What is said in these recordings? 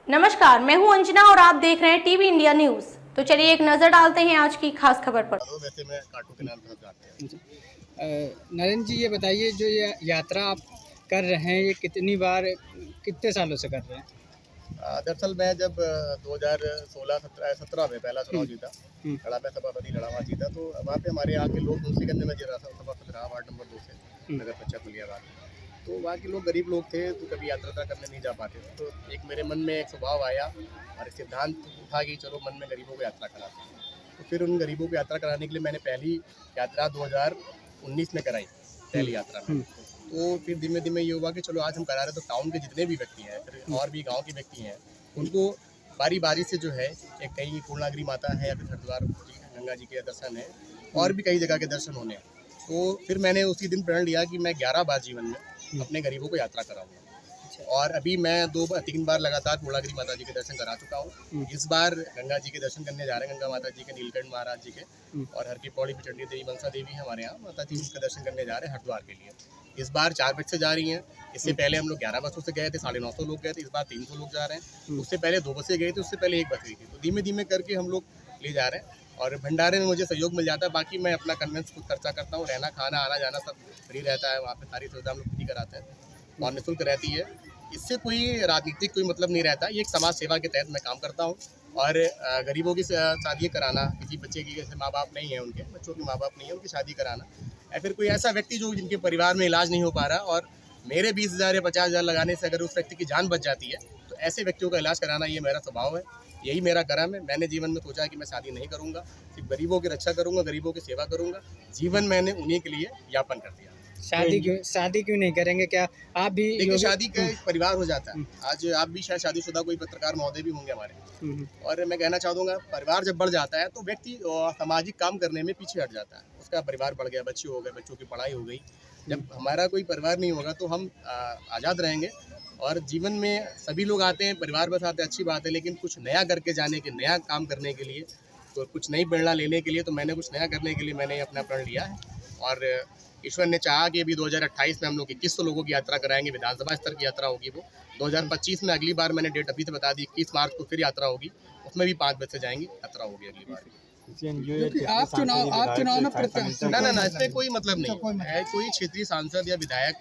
नमस्कार, मैं हूं अंजना और आप देख रहे हैं टीवी इंडिया न्यूज। तो चलिए एक नजर डालते हैं आज की खास खबर पर। वैसे मैं काटू के नाम से जानते हैं। नरेंद्र जी, ये बताइए, जो ये यात्रा आप कर रहे हैं, ये कितनी बार, कितने सालों से कर रहे हैं? दरअसल मैं जब 2016-17 में पहला चुनाव जीता, हम्म, लड़ा मैं सभापति लड़ा वहाँ जीता, तो वहाँ पे हमारे यहाँ के लोग मुंशीगंज में जीत रहा था, सभापति रहा वार्ड नंबर 2 से नगर पंचायत पुलियाबाद। तो वहाँ के लोग गरीब लोग थे, तो कभी यात्रा करने नहीं जा पाते थे। तो एक मेरे मन में एक स्वभाव आया और एक सिद्धांत था कि चलो मन में गरीबों को यात्रा कराते हैं। तो फिर उन गरीबों को यात्रा कराने के लिए मैंने पहली यात्रा 2019 में कराई, पहली यात्रा में। तो फिर धीमे धीमे ये हुआ कि चलो आज हम करा रहे, तो टाउन के जितने भी व्यक्ति हैं, फिर और भी गांव के व्यक्ति हैं, उनको बारी बारी से जो है, एक कहीं पूर्णागिरी माता है या फिर हरिद्वार गंगा जी के दर्शन है, और भी कई जगह के दर्शन होने हैं। तो फिर मैंने उसी दिन प्रण लिया कि मैं 11 बार जीवन में अपने गरीबों को यात्रा कराऊंगा। और अभी मैं 2-3 बार लगातार पूर्णागिरी माता जी के दर्शन करा चुका हूँ। इस बार गंगा जी के दर्शन करने जा रहे हैं, गंगा माता जी के, नीलकंठ महाराज जी के, और हर की पौड़ी की चंडी देवी मनसा देवी है हमारे यहाँ माता जी, उनके दर्शन करने जा रहे हैं हरिद्वार के लिए। इस बार 4 बज से जा रही हैं। इससे पहले हम लोग 11 बसों से गए थे, 950 लोग गए थे। इस बार 300 लोग जा रहे हैं। उससे पहले 2 बसें गई थी, उससे पहले 1 बस गई थी। तो धीमे धीमे करके हम लोग ले जा रहे हैं, और भंडारे में मुझे सहयोग मिल जाता है। बाकी मैं अपना कन्वेंस खुद खर्चा करता हूँ, रहना खाना आना जाना सब फ्री रहता है। वहाँ पे सारी सुविधा हम लोग फ्री कराते हैं और निःशुल्क रहती है। इससे कोई राजनीतिक कोई मतलब नहीं रहता। ये एक समाज सेवा के तहत मैं काम करता हूँ। और गरीबों की शादी कराना, किसी बच्चे की जैसे माँ बाप नहीं है, उनके बच्चों के माँ बाप नहीं है, उनकी शादी कराना, या फिर कोई ऐसा व्यक्ति जो जिनके परिवार में इलाज नहीं हो पा रहा, और मेरे 20,000 या 50,000 लगाने से अगर उस व्यक्ति की जान बच जाती है, तो ऐसे व्यक्तियों का इलाज कराना ये मेरा स्वभाव है, यही मेरा कर्म है। मैंने जीवन में सोचा है कि मैं शादी नहीं करूँगा, सिर्फ गरीबों की रक्षा करूँगा, गरीबों की सेवा करूँगा। जीवन मैंने उन्हीं के लिए यापन कर दिया। शादी क्यों नहीं करेंगे? क्या आप भी देखिए, शादी का एक परिवार हो जाता है। आज आप भी शायद शादीशुदा कोई पत्रकार महोदय भी होंगे हमारे, और मैं कहना चाहूँगा, परिवार जब बढ़ जाता है तो व्यक्ति सामाजिक काम करने में पीछे हट जाता है। उसका परिवार बढ़ गया, बच्चे हो गए, बच्चों की पढ़ाई हो गई। जब हमारा कोई परिवार नहीं होगा तो हम आज़ाद रहेंगे। और जीवन में सभी लोग आते हैं, परिवार बस आते हैं, अच्छी बात है, लेकिन कुछ नया करके जाने के, नया काम करने के लिए, तो कुछ नई प्रेरणा लेने के लिए, तो मैंने कुछ नया करने के लिए मैंने अपना प्रण लिया है। और ईश्वर ने चाहा कि अभी 2028 में हम लोग 2100 लोगों की यात्रा कराएंगे। विधानसभा स्तर की यात्रा होगी वो। 2025 में अगली बार, मैंने डेट अभी तो बता दी, 21 मार्च को फिर यात्रा होगी, उसमें भी 5 बज से जाएंगी, यात्रा होगी अगली बार। आप चुनाव में प्रत्याशी? ना, इसमें कोई मतलब नहीं है। कोई क्षेत्रीय सांसद या विधायक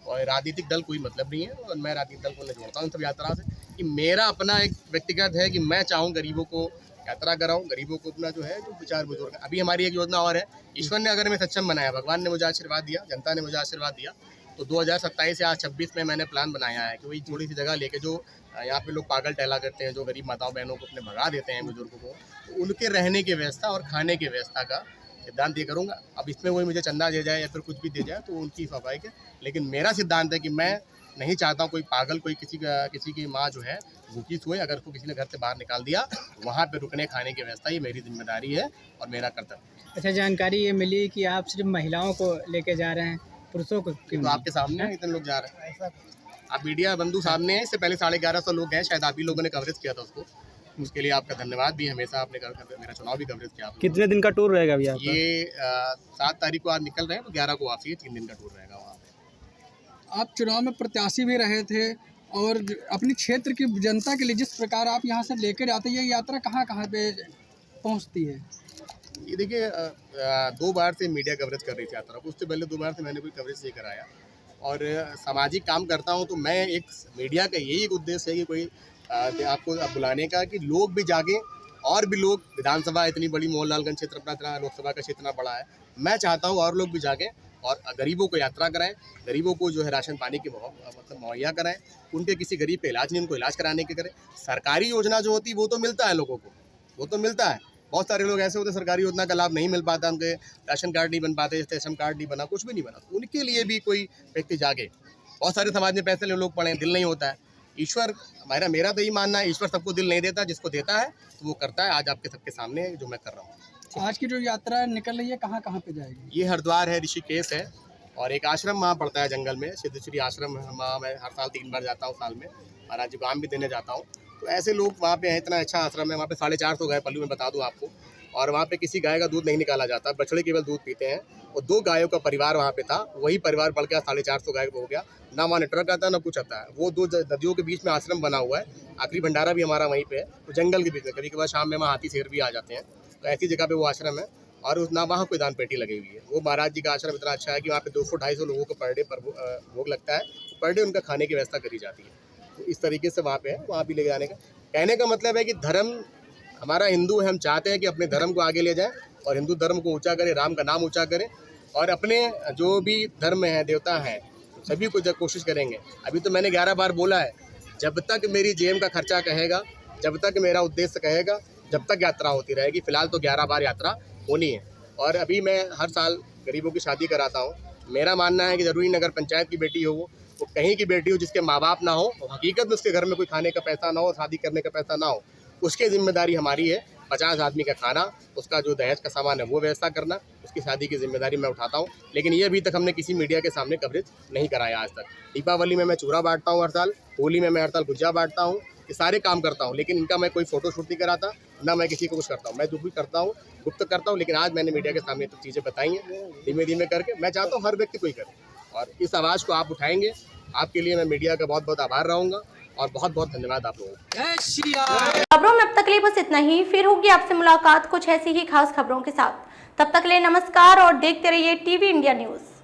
और राजनीतिक दल कोई मतलब नहीं है, और मैं राजनीतिक दल को नहीं जोड़ता हूँ सब यात्रा से। कि मेरा अपना एक व्यक्तिगत है कि मैं चाहूँ गरीबों को यात्रा कराऊं, गरीबों को अपना जो है, जो विचार बुजुर्ग। अभी हमारी एक योजना और है, ईश्वर ने अगर मैं सक्षम बनाया, भगवान ने मुझे आशीर्वाद दिया, जनता ने मुझे आशीर्वाद दिया, तो 2027 या 26 में मैंने प्लान बनाया है कि वही थोड़ी सी जगह लेके, जो यहाँ पे लोग पागल टहला करते हैं, जो गरीब माताओं बहनों को अपने भगा देते हैं, बुजुर्गों को, तो उनके रहने की व्यवस्था और खाने की व्यवस्था का सिद्धांत ये करूँगा। अब इसमें कोई मुझे चंदा दे जाए या फिर कुछ भी दे जाए तो उनकी स्वाभाविक है, लेकिन मेरा सिद्धांत है कि मैं नहीं चाहता हूँ कोई पागल, कोई किसी की माँ जो है भूखी सोए। अगर उसको किसी ने घर से बाहर निकाल दिया, वहाँ पे रुकने खाने की व्यवस्था ये मेरी जिम्मेदारी है और मेरा कर्तव्य। अच्छा, जानकारी ये मिली कि आप सिर्फ महिलाओं को लेके जा रहे हैं, पुरुषों को क्यों? तो आपके सामने है, इतने लोग जा रहे हैं, आप मीडिया बंधु सामने हैं। इससे पहले 1150 लोग गए, शायद आप ही लोगों ने कवरेज किया था उसको, उसके लिए आपका धन्यवाद भी। हमेशा आपने मेरा चुनाव भी कवरेज किया। कितने दिन का टूर रहेगा भैया? ये 7 तारीख को आज निकल रहे हैं, तो 11 को वापसी है, 3 दिन का टूर रहेगा वहाँ पे। आप चुनाव में प्रत्याशी भी रहे थे, और अपनी क्षेत्र की जनता के लिए जिस प्रकार आप यहाँ से लेकर जाते हैं, ये यात्रा कहाँ कहाँ पे पहुँचती है? ये देखिए, 2 बार से मीडिया कवरेज कर रही थी यात्रा को, उससे पहले 2 बार से मैंने कोई कवरेज नहीं कराया। और सामाजिक काम करता हूँ, तो मैं एक मीडिया का यही एक उद्देश्य है कि कोई आपको बुलाने का, कि लोग भी जागें, और भी लोग, विधानसभा इतनी बड़ी, मोहनलालगंज क्षेत्र अपना इतना, लोकसभा का क्षेत्र इतना बड़ा है, मैं चाहता हूँ और लोग भी जागें और गरीबों को यात्रा कराएं, गरीबों को जो है राशन पानी की मतलब मुहैया कराएं। उनके किसी गरीब पे इलाज नहीं, उनको इलाज कराने के करें। सरकारी योजना जो होती है वो तो मिलता है लोगों को, वो तो मिलता है। बहुत सारे लोग ऐसे होते हैं, सरकारी योजना का लाभ नहीं मिल पाता, उनके राशन कार्ड नहीं बन पाते, रेशन कार्ड नहीं बना, कुछ भी नहीं बना, उनके लिए भी कोई व्यक्ति जागे। बहुत सारे समाज में पैसे लोग पड़े, दिल नहीं होता है। ईश्वर, मेरा तो यही मानना है, ईश्वर सबको दिल नहीं देता, जिसको देता है तो वो करता है। आज आपके सबके सामने जो मैं कर रहा हूँ। आज की जो यात्रा निकल रही है, कहाँ कहाँ पे जाएगी? ये हरिद्वार है, ऋषिकेश है, और एक आश्रम वहाँ पड़ता है जंगल में, सिद्धेश्वरी आश्रम। वहाँ मैं हर साल 3 बार जाता हूँ साल में, महाराज जी को आम भी देने जाता हूँ। तो ऐसे लोग वहाँ पे हैं, इतना अच्छा आश्रम है। वहाँ पे 450 गए पल्लू में, बता दूँ आपको। और वहाँ पे किसी गाय का दूध नहीं निकाला जाता, बछड़े केवल दूध पीते हैं। और 2 गायों का परिवार वहाँ पे था, वही परिवार बढ़ गया 450 गाय हो गया। ना वहाँ नेटवर्क आता है ना कुछ आता है। वो 2 नदियों के बीच में आश्रम बना हुआ है। आखिरी भंडारा भी हमारा वहीं पे है, तो जंगल के बीच में। कभी कभार शाम में वहाँ हाथी शेर भी आ जाते हैं, तो ऐसी जगह पे वो आश्रम है। और ना वहाँ कोई दान पेटी लगी हुई है। वो महाराज जी का आश्रम इतना अच्छा है कि वहाँ पे 200-250 लोगों को पर डे पर भोग लगता है, पर डे उनका खाने की व्यवस्था करी जाती है। तो इस तरीके से वहाँ पे है, वहाँ भी ले जाने का कहने का मतलब है कि धर्म हमारा हिंदू है, हम चाहते हैं कि अपने धर्म को आगे ले जाएं और हिंदू धर्म को ऊंचा करें, राम का नाम ऊंचा करें और अपने जो भी धर्म है, देवता हैं, सभी को जब कोशिश करेंगे। अभी तो मैंने 11 बार बोला है, जब तक मेरी जेब का खर्चा कहेगा, जब तक मेरा उद्देश्य कहेगा, जब तक यात्रा होती रहेगी। फिलहाल तो 11 बार यात्रा होनी है। और अभी मैं हर साल गरीबों की शादी कराता हूँ। मेरा मानना है कि ज़रूरी नगर पंचायत की बेटी हो, वो कहीं की बेटी हो जिसके माँ बाप ना हो, हकीकत में उसके घर में कोई खाने का पैसा ना हो, शादी करने का पैसा ना हो, उसकी जिम्मेदारी हमारी है 50 आदमी का खाना, उसका जो दहेज का सामान है वो व्यवस्था करना, उसकी शादी की जिम्मेदारी मैं उठाता हूँ। लेकिन ये अभी तक हमने किसी मीडिया के सामने कवरेज नहीं कराया आज तक। दीपावली में मैं चूड़ा बांटता हूँ हर साल, होली में मैं हर साल गुजिया बांटता हूँ, ये सारे काम करता हूँ। लेकिन इनका मैं कोई फ़ोटो शूट नहीं कराता, ना मैं किसी को कुछ करता हूँ। मैं जो भी करता हूँ गुप्त करता हूँ। लेकिन आज मैंने मीडिया के सामने तो चीज़ें बताई हैं, धीमे धीमे करके। मैं चाहता हूँ हर व्यक्ति कोई करे और इस आवाज़ को आप उठाएंगे। आपके लिए मैं मीडिया का बहुत बहुत आभार रहूँगा और बहुत बहुत धन्यवाद आप लोगों को। खबरों में अब तक के लिए बस इतना ही। फिर होगी आपसे मुलाकात कुछ ऐसी ही खास खबरों के साथ। तब तक के लिए नमस्कार और देखते रहिए टीवी इंडिया न्यूज़।